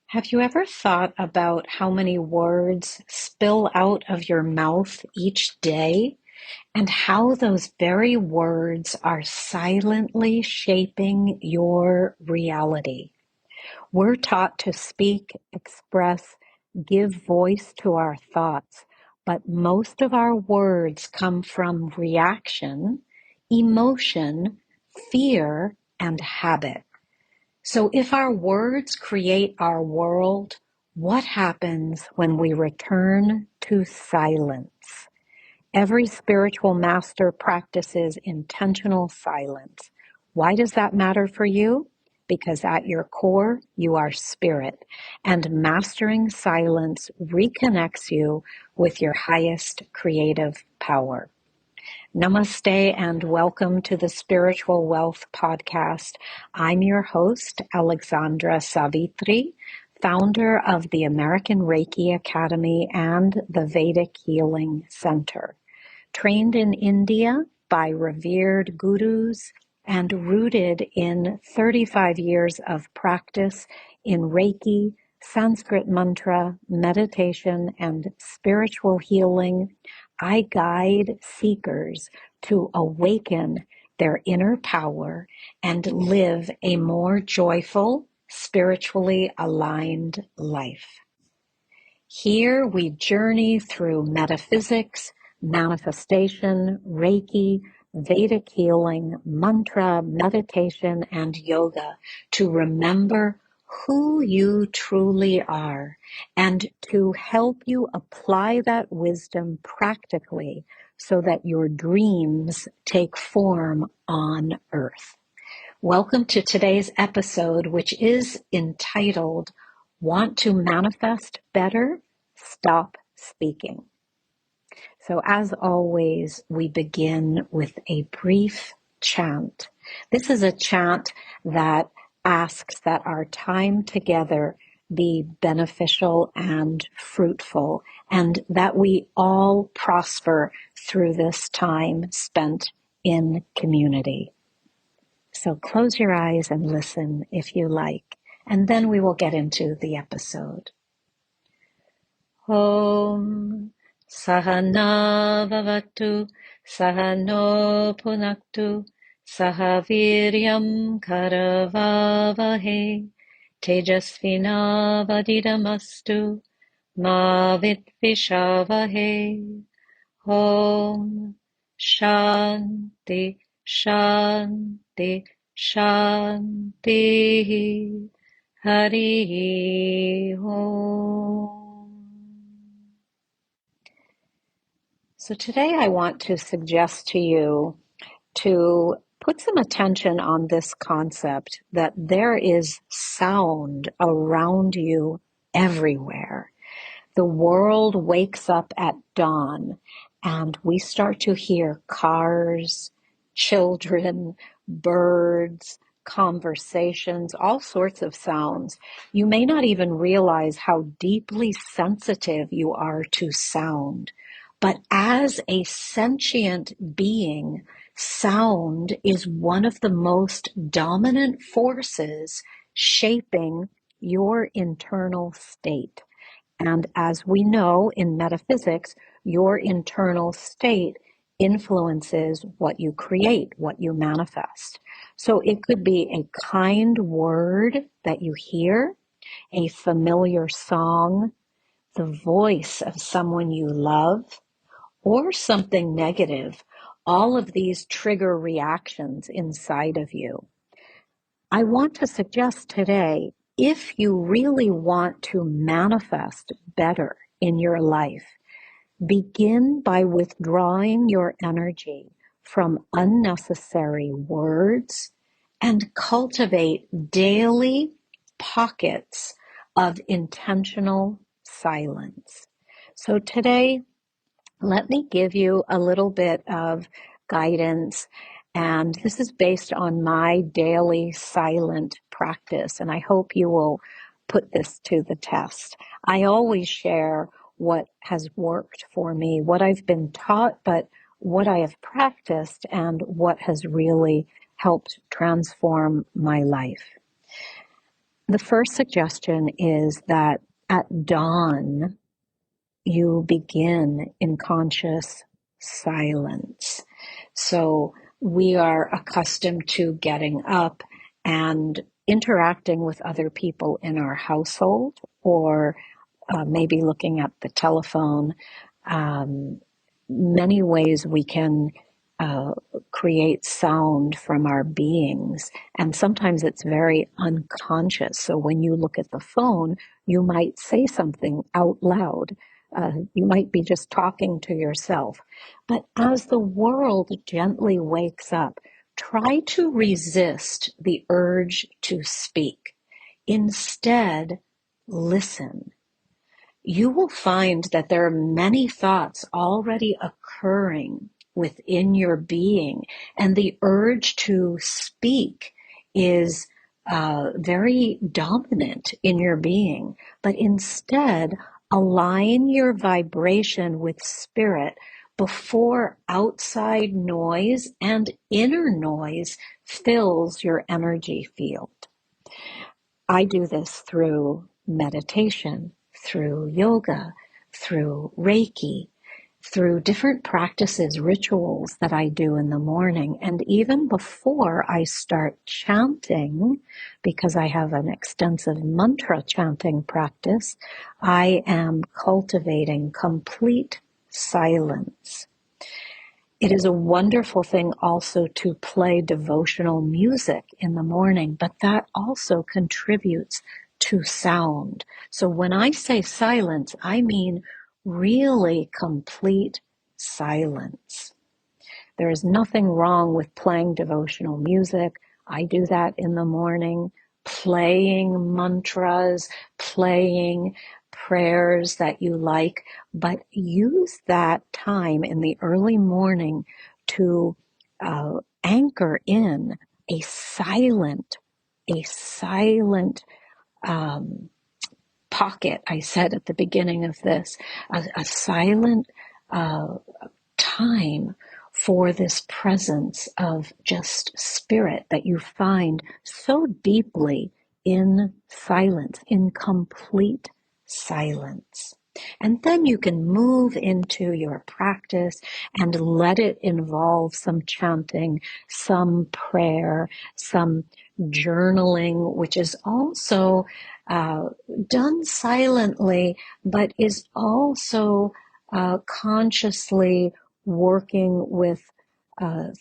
Have you ever thought about how many words spill out of your mouth each day and how those very words are silently shaping your reality? We're taught to speak, express, give voice to our thoughts, but most of our words come from reaction, emotion, fear, and habit. So if our words create our world, what happens when we return to silence? Every spiritual master practices intentional silence. Why does that matter for you? Because at your core, you are spirit, and mastering silence reconnects you with your highest creative power. Namaste and welcome to the Spiritual Wealth Podcast. I'm your host, Alexandra Savithri, founder of the American Reiki Academy and the Vedic Healing Center. Trained in India by revered gurus and rooted in 35 years of practice in Reiki, Sanskrit mantra, meditation, and spiritual healing, I guide seekers to awaken their inner power and live a more joyful, spiritually aligned life. Here we journey through metaphysics, manifestation, Reiki, Vedic healing, mantra, meditation, and yoga to remember who you truly are and to help you apply that wisdom practically so that your dreams take form on earth. Welcome to today's episode, which is entitled, Want to Manifest Better? Stop Speaking. So as always, we begin with a brief chant. This is a chant that asks that our time together be beneficial and fruitful, and that we all prosper through this time spent in community. So close your eyes and listen if you like, and then we will get into the episode. Om Sahana Bhavatu Sahano Punaktu Sahaviryam Karavavahe Tejasvina Vadidamastu Ma Vidvishavahe. Om Shanti Shanti Shanti Hari Om. So today I want to suggest to you to put some attention on this concept that there is sound around you everywhere. The world wakes up at dawn and we start to hear cars, children, birds, conversations, all sorts of sounds. You may not even realize how deeply sensitive you are to sound. But as a sentient being, sound is one of the most dominant forces shaping your internal state. And as we know in metaphysics, your internal state influences what you create, what you manifest. So it could be a kind word that you hear, a familiar song, the voice of someone you love, or something negative. All of these trigger reactions inside of you. I want to suggest today, if you really want to manifest better in your life, begin by withdrawing your energy from unnecessary words and cultivate daily pockets of intentional silence. So today, let me give you a little bit of guidance, and this is based on my daily silent practice, and I hope you will put this to the test. I always share what has worked for me, what I've been taught, but what I have practiced and what has really helped transform my life. The first suggestion is that at dawn, you begin in conscious silence. So we are accustomed to getting up and interacting with other people in our household, or maybe looking at the telephone. Um, Many ways we can uh, create sound from our beings, and sometimes it's very unconscious. So when you look at the phone, you might say something out loud. You might be just talking to yourself. But as the world gently wakes up, try to resist the urge to speak. Instead, listen. You will find that there are many thoughts already occurring within your being, and the urge to speak is very dominant in your being. But instead, align your vibration with spirit before outside noise and inner noise fills your energy field. I do this through meditation, through yoga, through Reiki, through different practices, rituals that I do in the morning. And even before I start chanting, because I have an extensive mantra chanting practice, I am cultivating complete silence. It is a wonderful thing also to play devotional music in the morning, but that also contributes to sound. So when I say silence, I mean really complete silence. There is nothing wrong with playing devotional music. I do that in the morning, playing mantras, playing prayers that you like, but use that time in the early morning to anchor in a silent, a silent pocket. I said at the beginning of this, a silent uh, time for this presence of just spirit that you find so deeply in silence, in complete silence. And then you can move into your practice and let it involve some chanting, some prayer, some journaling, which is also uh, done silently, but is also consciously working with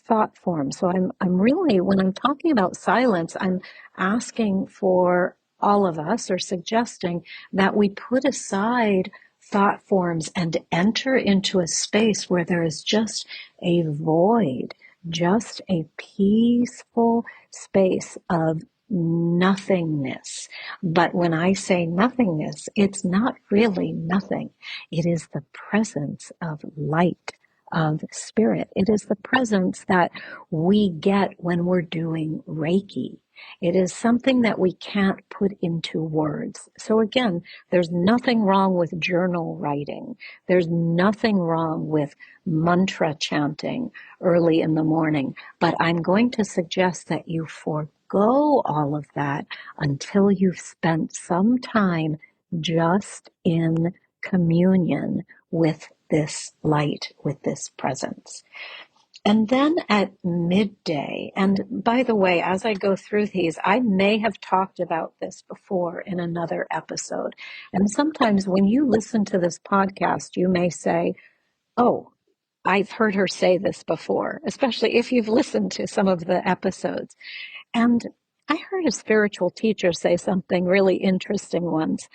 thought forms. So I'm really, when I'm talking about silence, I'm asking for all of us, or suggesting that we put aside thought forms and enter into a space where there is just a void, just a peaceful space of nothingness. But when I say nothingness, it's not really nothing. It is the presence of light, of spirit. It is the presence that we get when we're doing Reiki. It is something that we can't put into words. So again, there's nothing wrong with journal writing. There's nothing wrong with mantra chanting early in the morning. But I'm going to suggest that you forego all of that until you've spent some time just in communion with this light, with this presence. And then at midday, and by the way, as I go through these, I may have talked about this before in another episode. And sometimes when you listen to this podcast, you may say, oh, I've heard her say this before, especially if you've listened to some of the episodes. And I heard a spiritual teacher say something really interesting once.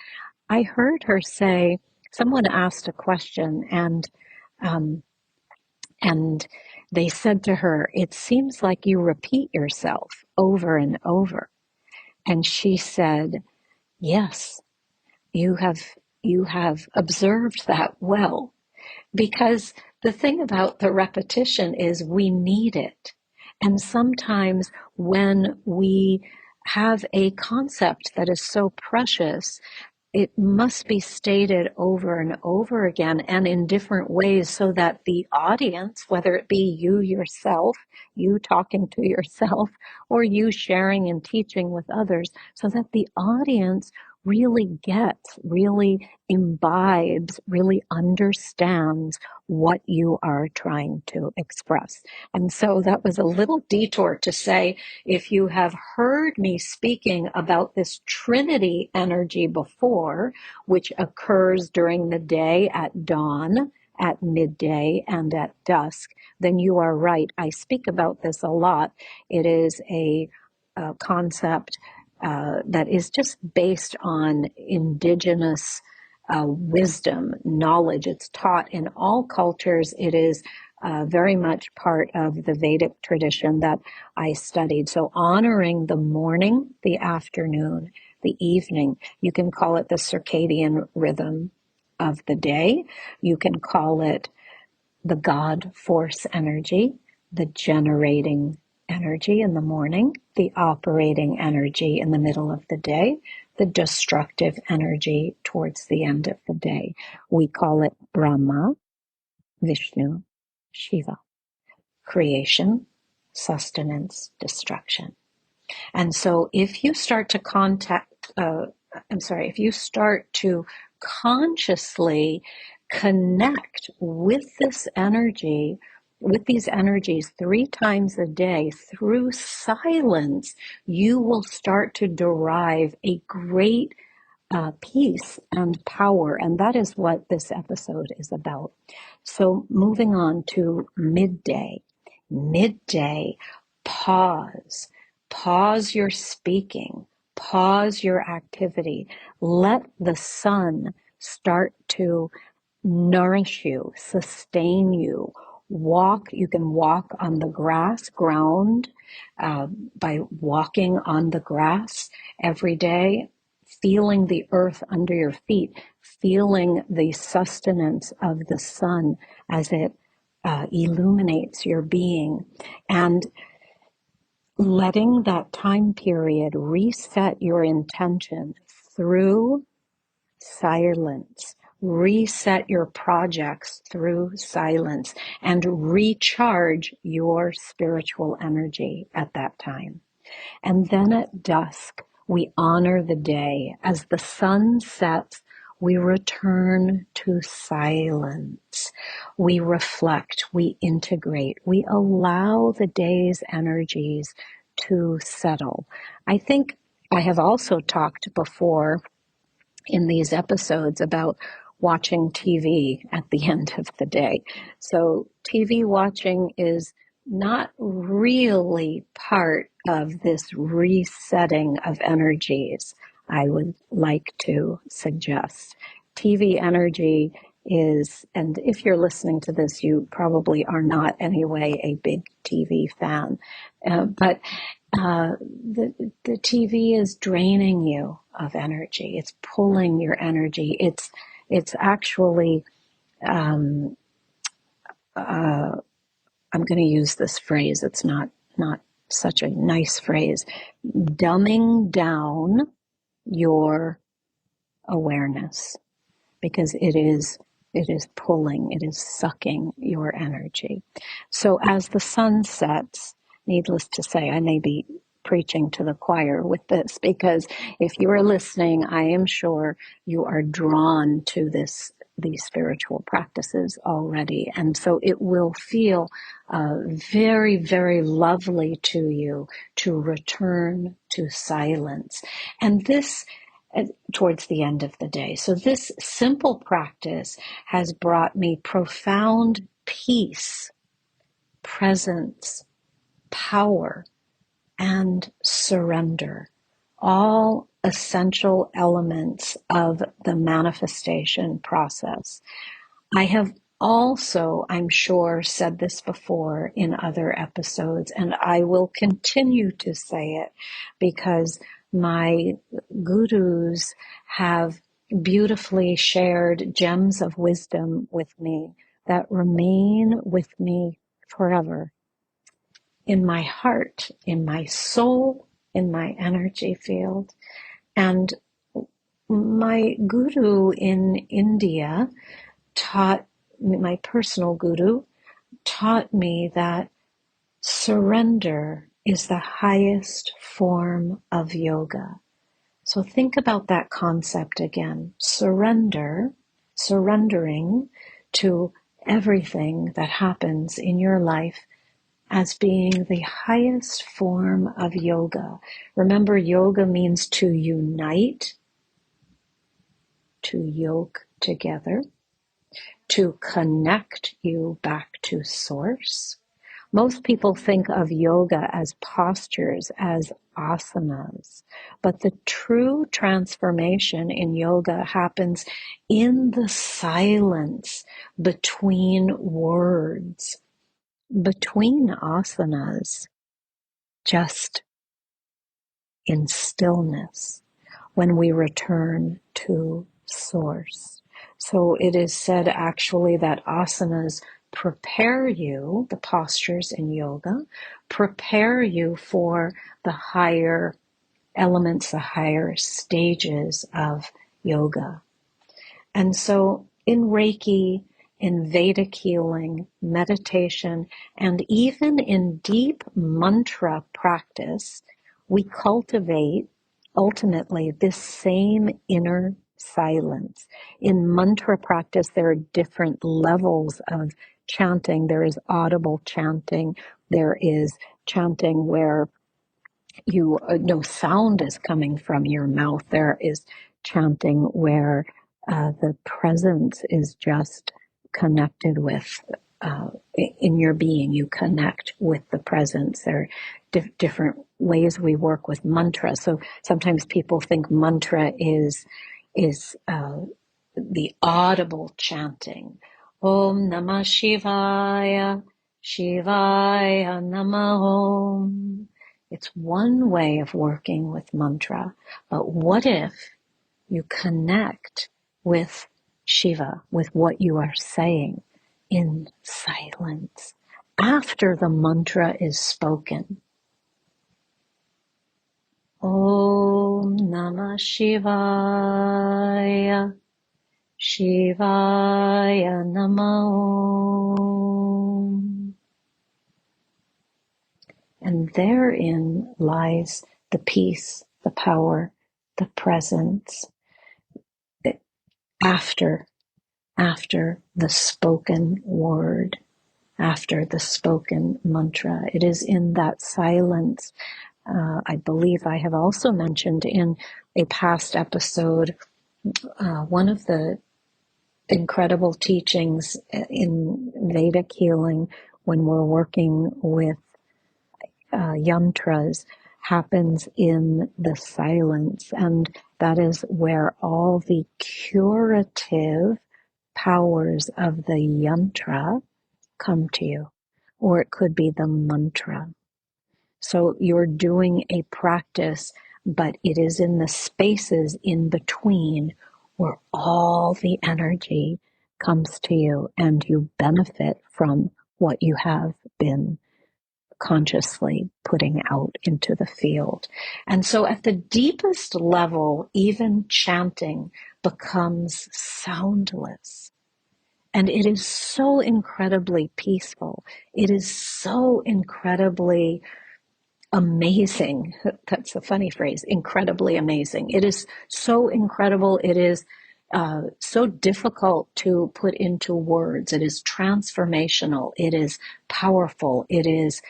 I heard her say, someone asked a question, um, and they said to her, it seems like you repeat yourself over and over. And she said, yes, you have you have observed that well. Because the thing about the repetition is we need it. And sometimes when we have a concept that is so precious, it must be stated over and over again and in different ways so that the audience, whether it be you yourself, you talking to yourself, or you sharing and teaching with others, so that the audience really gets, really imbibes, really understands what you are trying to express. And so that was a little detour to say, if you have heard me speaking about this Trinity energy before, which occurs during the day at dawn, at midday, and at dusk, then you are right. I speak about this a lot. It is a concept that is just based on indigenous wisdom, knowledge. It's taught in all cultures. It is very much part of the Vedic tradition that I studied. So honoring the morning, the afternoon, the evening, you can call it the circadian rhythm of the day. You can call it the God force energy, the generating energy in the morning, the operating energy in the middle of the day, the destructive energy towards the end of the day. We call it Brahma, Vishnu, Shiva. Creation, sustenance, destruction. And so if you start to if you start to consciously connect with this energy, with these energies 3 times a day through silence, you will start to derive a great peace and power. And that is what this episode is about. So moving on to midday. Midday, pause. Pause your speaking. Pause your activity. Let the sun start to nourish you, sustain you. You can walk on the ground, by walking on the grass every day, feeling the earth under your feet, feeling the sustenance of the sun as it illuminates your being, and letting that time period reset your intention through silence. Reset your projects through silence and recharge your spiritual energy at that time. And then at dusk, we honor the day. As the sun sets, we return to silence. We reflect, we integrate, we allow the day's energies to settle. I think I have also talked before in these episodes about watching TV at the end of the day. So TV watching is not really part of this resetting of energies, I would like to suggest. TV energy is, and if you're listening to this, you probably are not anyway a big TV fan, but the TV is draining you of energy. It's pulling your energy. It's actually, I'm going to use this phrase. It's not such a nice phrase. Dumbing down your awareness, because it is pulling, it is sucking your energy. So as the sun sets, needless to say, I may be preaching to the choir with this, because if you are listening, I am sure you are drawn to these spiritual practices already. And so it will feel very, very lovely to you to return to silence. And this towards the end of the day. So this simple practice has brought me profound peace, presence, power, and surrender, all essential elements of the manifestation process. I have also, I'm sure, said this before in other episodes, and I will continue to say it because my gurus have beautifully shared gems of wisdom with me that remain with me forever in my heart, in my soul, in my energy field. And my guru in India my personal guru taught me that surrender is the highest form of yoga. So think about that concept again. Surrendering to everything that happens in your life as being the highest form of yoga. Remember, yoga means to unite, to yoke together, to connect you back to source. Most people think of yoga as postures, as asanas, but the true transformation in yoga happens in the silence between words, between asanas, just in stillness, when we return to source. So it is said actually that asanas prepare you, the postures in yoga, prepare you for the higher elements, the higher stages of yoga. And so in Reiki, in Vedic healing, meditation, and even in deep mantra practice, we cultivate ultimately this same inner silence. In mantra practice, there are different levels of chanting. There is audible chanting. There is chanting where no sound is coming from your mouth. There is chanting where the presence is just connected with in your being. You connect with the presence. There are different ways we work with mantra. So sometimes people think mantra is the audible chanting. Om Namah Shivaya, Shivaya Namah Om. It's one way of working with mantra, but what if you connect with Shiva, with what you are saying in silence after the mantra is spoken? Om Namah Shivaya, Shivaya Namah Om. And therein lies the peace, the power, the presence after the spoken word, after the spoken mantra. It is in that silence. I believe I have also mentioned in a past episode, one of the incredible teachings in Vedic healing when we're working with yantras happens in the silence, and that is where all the curative powers of the yantra come to you, or it could be the mantra. So you're doing a practice, but it is in the spaces in between where all the energy comes to you and you benefit from what you have been consciously putting out into the field. And so at the deepest level, even chanting becomes soundless. And it is so incredibly peaceful. It is so incredibly amazing. That's a funny phrase, incredibly amazing. It is so incredible. It is so difficult to put into words. It is transformational. It is powerful. It is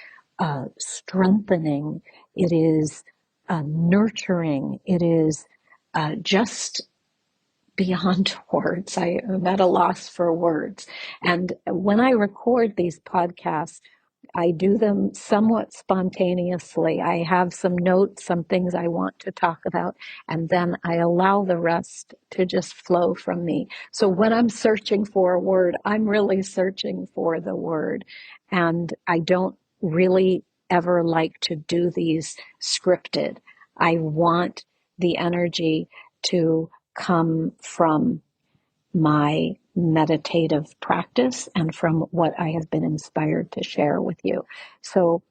strengthening. It is nurturing. It is just beyond words. I am at a loss for words. And when I record these podcasts, I do them somewhat spontaneously. I have some notes, some things I want to talk about, and then I allow the rest to just flow from me. So when I'm searching for a word, I'm really searching for the word. And I don't really ever like to do these scripted. I want the energy to come from my meditative practice and from what I have been inspired to share with you. So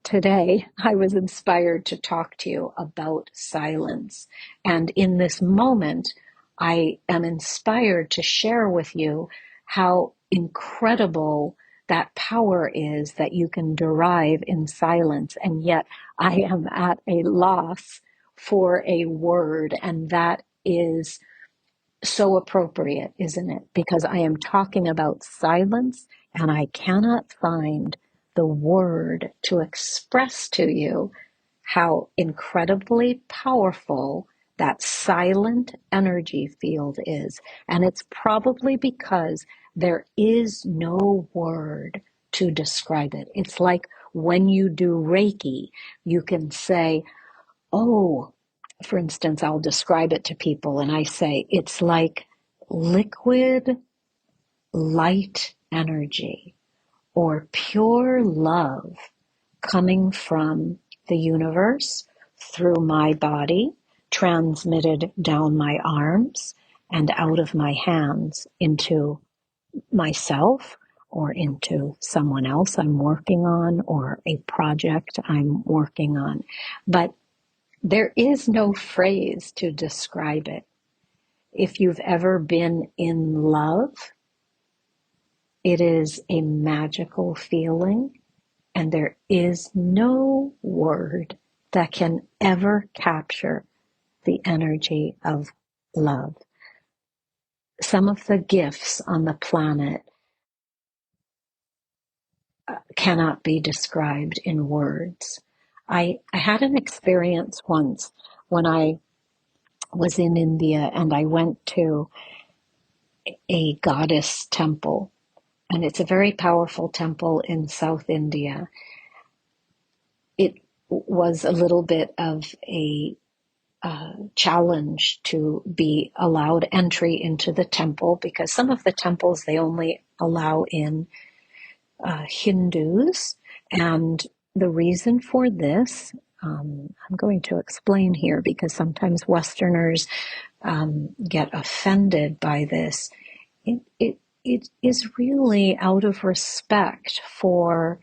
today I was inspired to talk to you about silence. And in this moment, I am inspired to share with you how incredible that power is that you can derive in silence. And yet I am at a loss for a word, and that is so appropriate, isn't it? Because I am talking about silence and I cannot find the word to express to you how incredibly powerful that silent energy field is. And it's probably because there is no word to describe it. It's like when you do Reiki, you can say, oh, for instance, I'll describe it to people and I say, it's like liquid light energy or pure love coming from the universe through my body, transmitted down my arms and out of my hands into myself or into someone else I'm working on or a project I'm working on. But there is no phrase to describe it. If you've ever been in love, it is a magical feeling, and there is no word that can ever capture the energy of love. Some of the gifts on the planet cannot be described in words. I had an experience once when I was in India and I went to a goddess temple, and it's a very powerful temple in South India. It was a little bit of a challenge to be allowed entry into the temple because some of the temples they only allow in Hindus, and the reason for this, I'm going to explain here because sometimes Westerners get offended by this. It is really out of respect for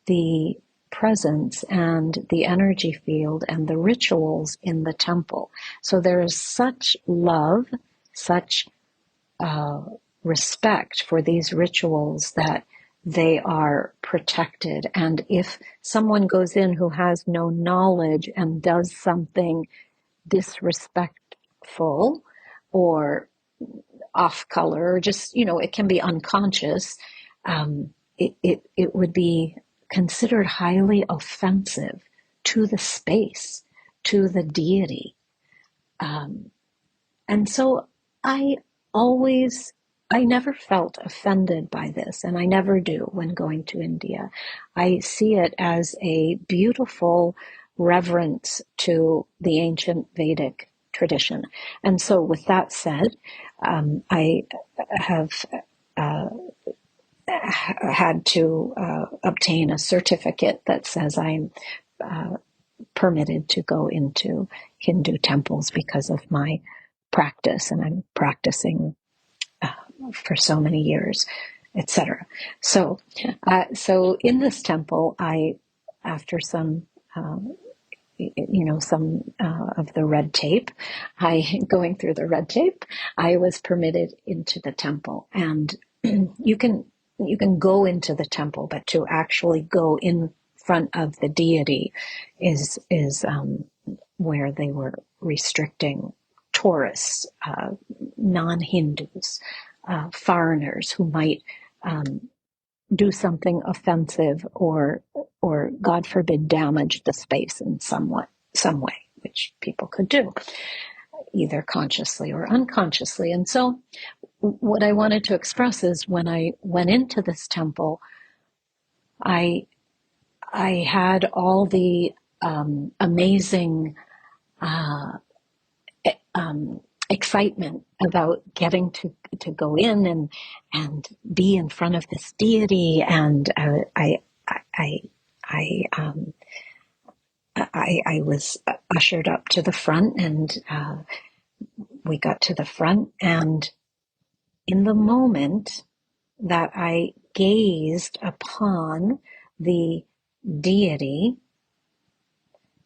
the presence and the energy field and the rituals in the temple. So there is such love, such respect for these rituals that they are protected. And if someone goes in who has no knowledge and does something disrespectful or off color, or just, it can be unconscious, it would be considered highly offensive to the space, to the deity. And so I always, I never felt offended by this, and I never do when going to India. I see it as a beautiful reverence to the ancient Vedic tradition. And so with that said, I have had to obtain a certificate that says I'm permitted to go into Hindu temples because of my practice, and I'm practicing for so many years, etc. So in this temple, after some of the red tape, going through the red tape, I was permitted into the temple. And you can go into the temple, but to actually go in front of the deity is where they were restricting tourists, non-Hindus, foreigners who might do something offensive or God forbid damage the space in some way, which people could do either consciously or unconsciously. And so what I wanted to express is when I went into this temple, I had all the amazing excitement about getting to go in and be in front of this deity, and I was ushered up to the front, and we got to the front, and in the moment that I gazed upon the deity,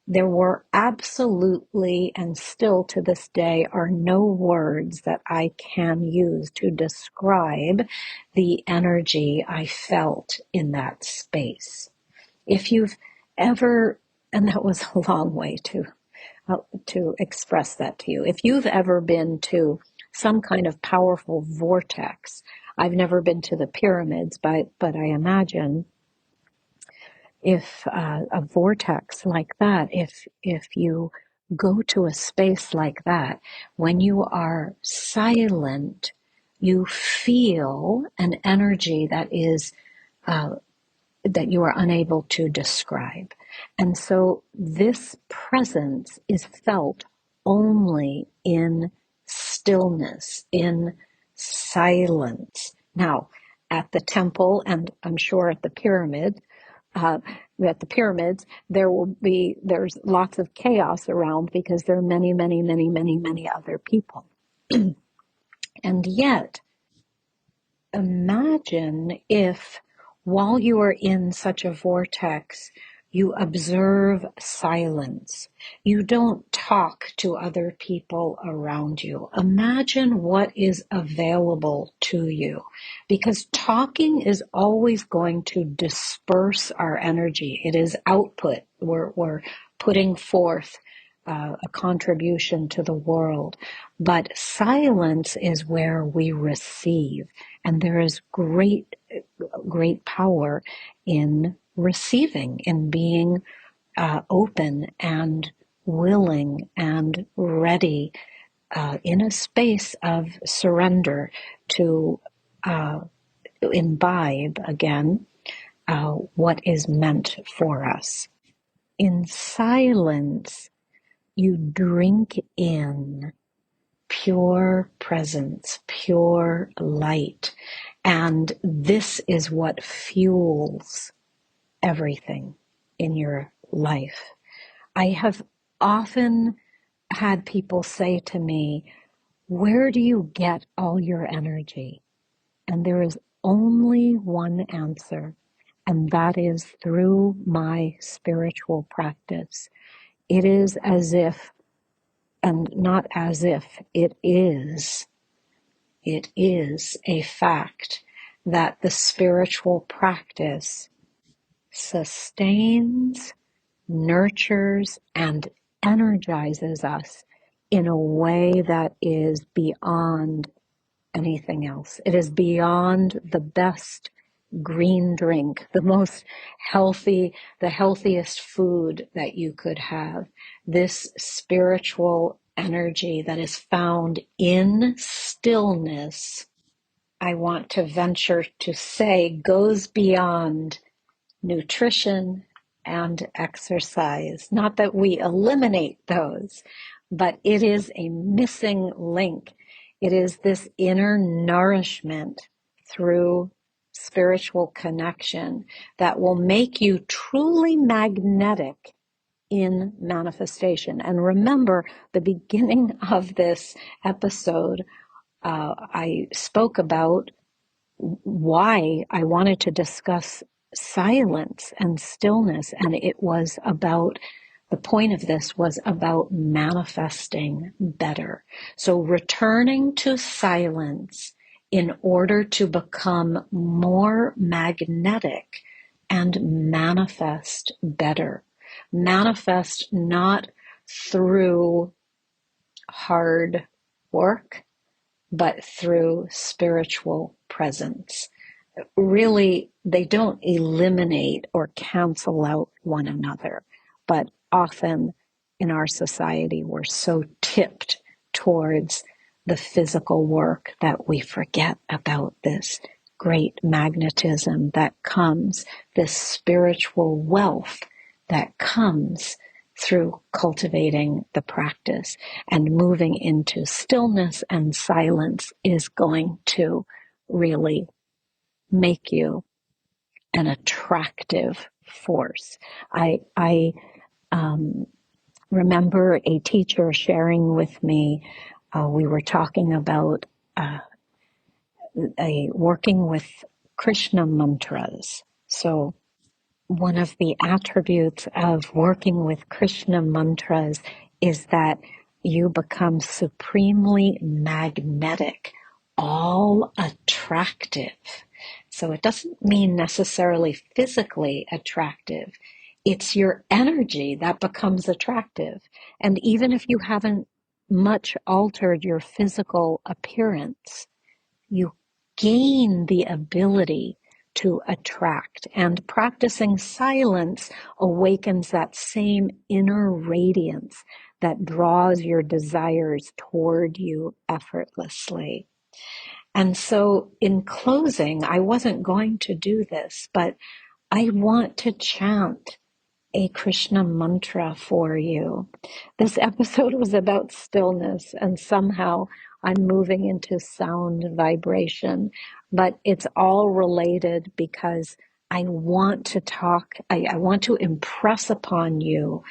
there were absolutely, and still to this day, are no words that I can use to describe the energy I felt in that space. If you've ever, and that was a long way to express that to you. If you've ever been to some kind of powerful vortex, I've never been to the pyramids, but I imagine if a vortex like that, if you go to a space like that, when you are silent, you feel an energy that is that you are unable to describe. And so this presence is felt only in stillness, in silence. Now, at the temple, and I'm sure at the pyramids, there's lots of chaos around because there are many, many, many, many, many other people. And yet, imagine if while you are in such a vortex, you observe silence. You don't talk to other people around you. Imagine what is available to you, because talking is always going to disperse our energy. It is output. We're putting forth a contribution to the world. But silence is where we receive. And there is great power in receiving, in being open and willing and ready in a space of surrender to imbibe again what is meant for us. In silence, you drink in pure presence, pure light. And this is what fuels everything in your life. I have often had people say to me, where do you get all your energy? And there is only one answer, and that is through my spiritual practice. It is as if, and not as if, it is a fact that the spiritual practice sustains, nurtures, and energizes us in a way that is beyond anything else. It is beyond the best green drink, the most healthy, the healthiest food that you could have. This spiritual energy that is found in stillness, I want to venture to say, goes beyond nutrition and exercise. Not that we eliminate those, but it is a missing link. It is this inner nourishment through spiritual connection that will make you truly magnetic in manifestation. And remember, the beginning of this episode, I spoke about why I wanted to discuss silence and stillness. And the point of this was about manifesting better. So returning to silence in order to become more magnetic and manifest better. Manifest not through hard work, but through spiritual presence. Really, they don't eliminate or cancel out one another, but often in our society, we're so tipped towards the physical work that we forget about this great magnetism that comes, this spiritual wealth that comes through cultivating the practice. And moving into stillness and silence is going to really make you an attractive force. I remember a teacher sharing with me, we were talking about working with Krishna mantras. So one of the attributes of working with Krishna mantras is that you become supremely magnetic, all attractive. So it doesn't mean necessarily physically attractive. It's your energy that becomes attractive. And even if you haven't much altered your physical appearance, you gain the ability to attract. And practicing silence awakens that same inner radiance that draws your desires toward you effortlessly. And so in closing, I wasn't going to do this, but I want to chant a Krishna mantra for you. This episode was about stillness, and somehow I'm moving into sound vibration, but it's all related because I want to talk, I want to impress upon you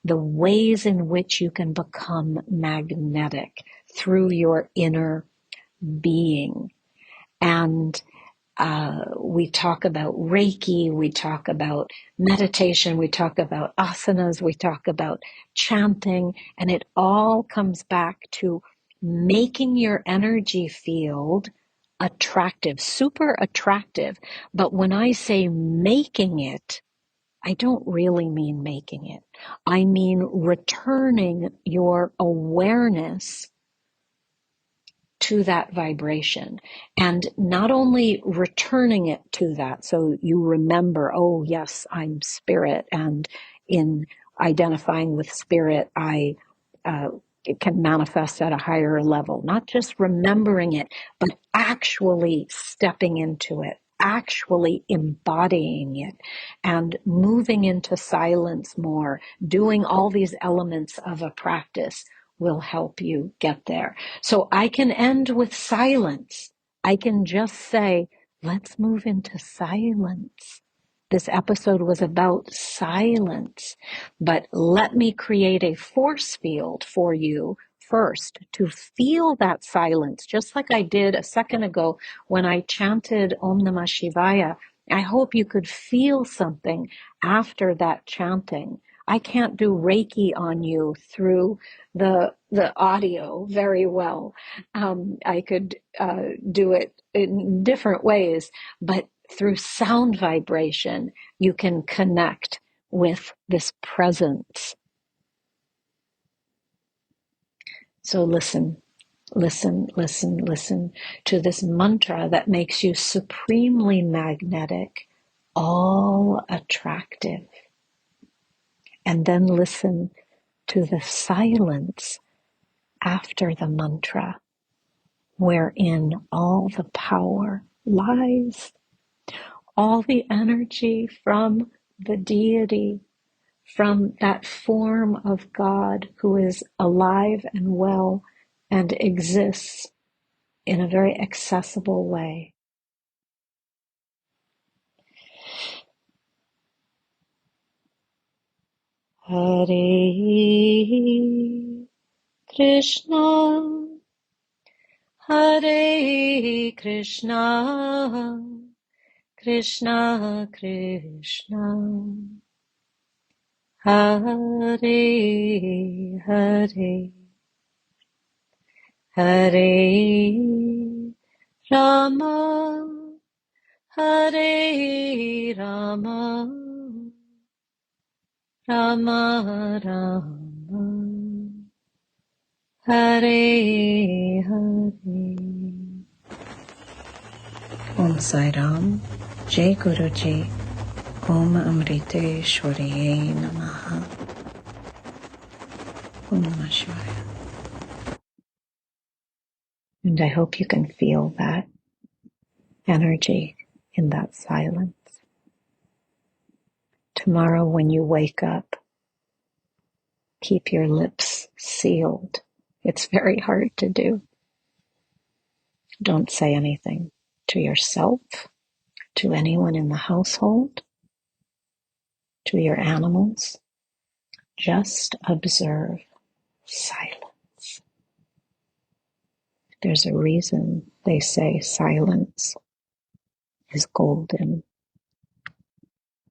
the ways in which you can become magnetic through your inner being. And we talk about Reiki, we talk about meditation, we talk about asanas, we talk about chanting, and it all comes back to making your energy field attractive, super attractive. But when I say making it, I don't really mean making it. I mean returning your awareness to that vibration, and not only returning it to that, so you remember, oh yes, I'm spirit, and in identifying with spirit, it can manifest at a higher level. Not just remembering it, but actually stepping into it, actually embodying it, and moving into silence more, doing all these elements of a practice will help you get there. So I can end with silence. I can just say, let's move into silence. This episode was about silence, but let me create a force field for you first to feel that silence, just like I did a second ago when I chanted Om Namah Shivaya. I hope you could feel something after that chanting. I can't do Reiki on you through the audio very well. I could do it in different ways, but through sound vibration, you can connect with this presence. So listen, listen, listen, listen to this mantra that makes you supremely magnetic, all attractive. And then listen to the silence after the mantra, wherein all the power lies, all the energy from the deity, from that form of God who is alive and well and exists in a very accessible way. Hare Krishna, Hare Krishna, Krishna Krishna, Hare Hare, Hare Rama, Hare Rama, Rama Rama, Hare Hare. Om Sai Ram, Jai Guruji, Om Amrite Shwariye Namaha, Om Namah Shivaya. And I hope you can feel that energy in that silence. Tomorrow when you wake up, keep your lips sealed. It's very hard to do. Don't say anything to yourself, to anyone in the household, to your animals. Just observe silence. There's a reason they say silence is golden.